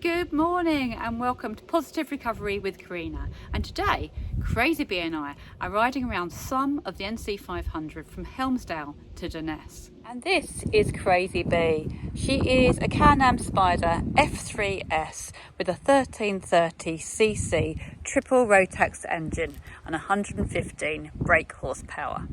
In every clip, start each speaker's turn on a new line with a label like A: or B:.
A: Good morning and welcome to Positive Recovery with Corinna. And today, Crazy Bee and I are riding around some of the NC500 from Helmsdale to Durness. And this is Crazy Bee. She is a Can-Am Spyder F3-S with a 1330cc triple Rotax engine and 115 brake horsepower.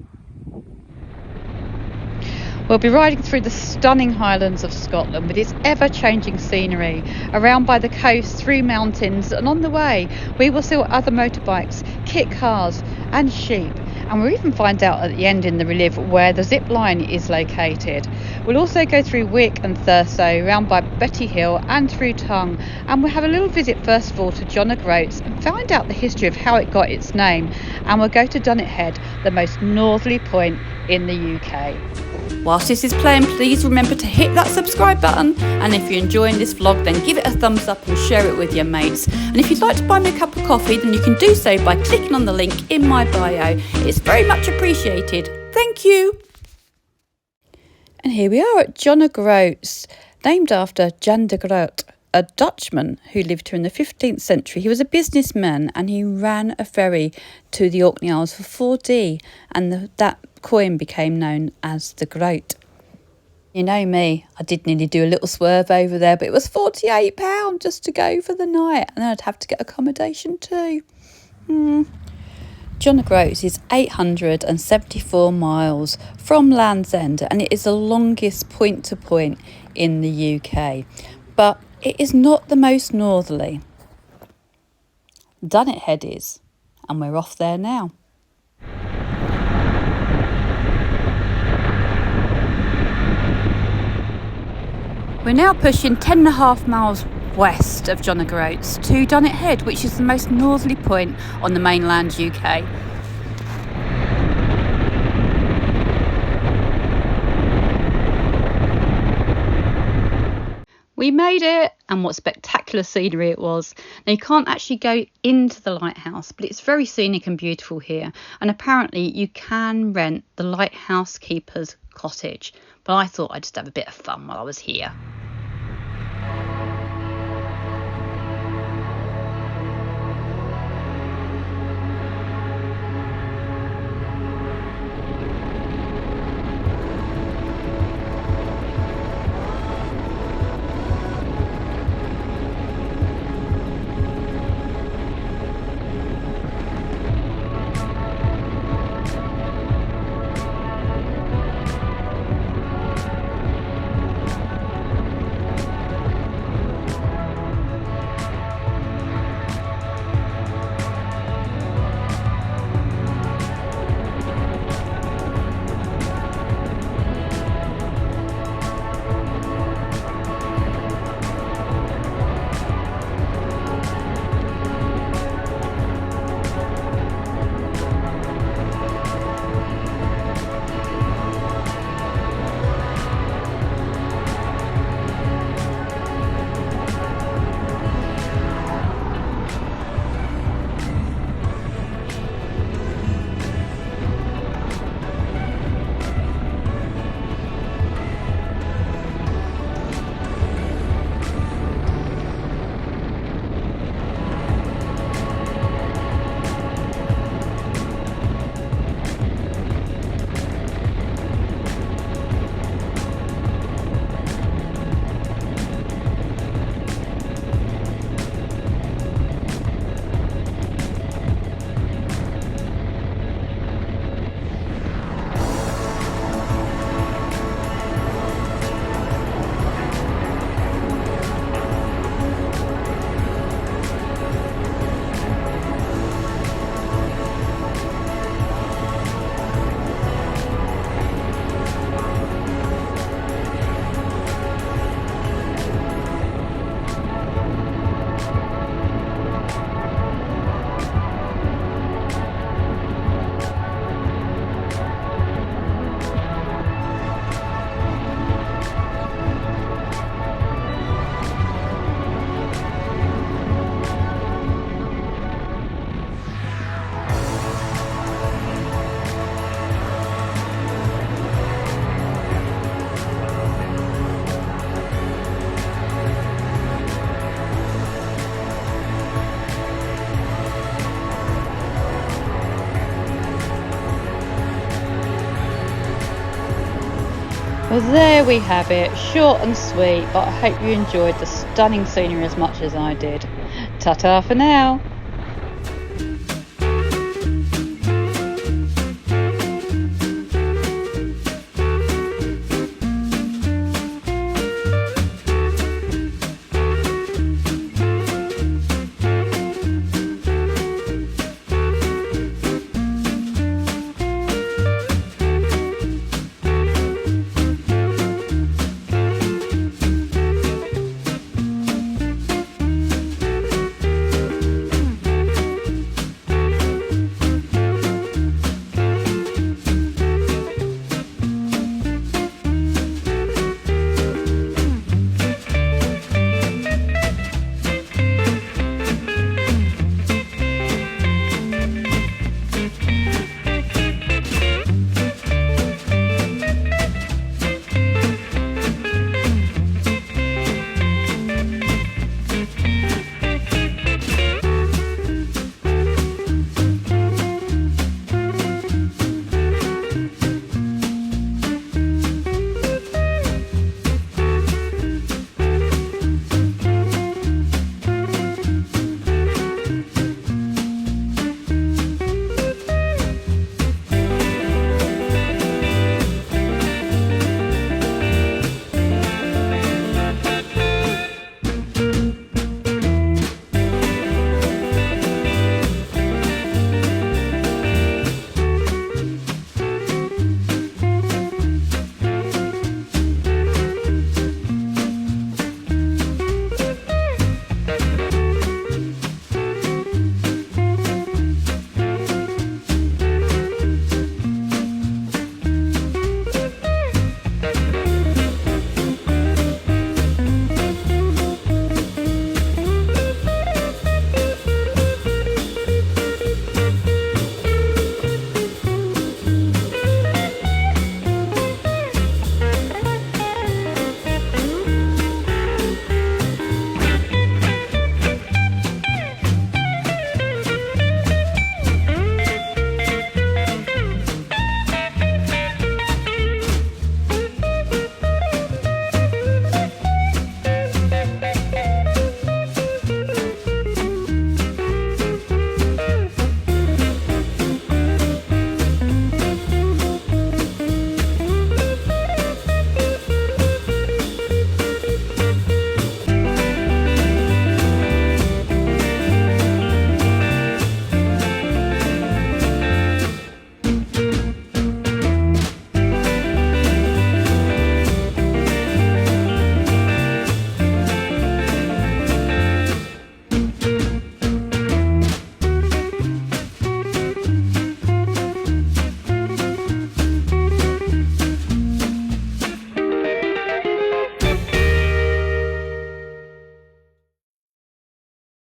A: We'll be riding through the stunning Highlands of Scotland with its ever-changing scenery, around by the coast, through mountains, and on the way we will see other motorbikes, kit cars and sheep, and we'll even find out at the end in the Relive where the zip line is located. We'll also go through Wick and Thurso, round by Bettyhill and through Tongue, and we'll have a little visit first of all to John O'Groats and find out the history of how it got its name, and we'll go to Dunnet Head, the most northerly point in the UK. Whilst this is playing, please remember to hit that subscribe button, and if you're enjoying this vlog then give it a thumbs up and share it with your mates. And if you'd like to buy me a cup of coffee then you can do so by clicking on the link in my bio. It's very much appreciated. Thank you. And here we are at John O'Groats, named after Jan de Groot, a Dutchman who lived here in the 15th century. He was a businessman and he ran a ferry to the Orkney Isles for 4D, and that coin became known as the Groat. You know me, I did nearly do a little swerve over there, but it was £48 just to go for the night, and then I'd have to get accommodation too. John O'Groats is 874 miles from Land's End, and it is the longest point to point in the UK, but it is not the most northerly. Dunnet Head is, and we're off there now. We're now pushing 10.5 miles west of John O'Groats to Dunnet Head, which is the most northerly point on the mainland UK. We made it, and what spectacular scenery it was. Now you can't actually go into the lighthouse, but it's very scenic and beautiful here, and apparently you can rent the lighthouse keeper's cottage, but I thought I'd just have a bit of fun while I was here. Well, there we have it, short and sweet, but I hope you enjoyed the stunning scenery as much as I did. Ta-ta for now.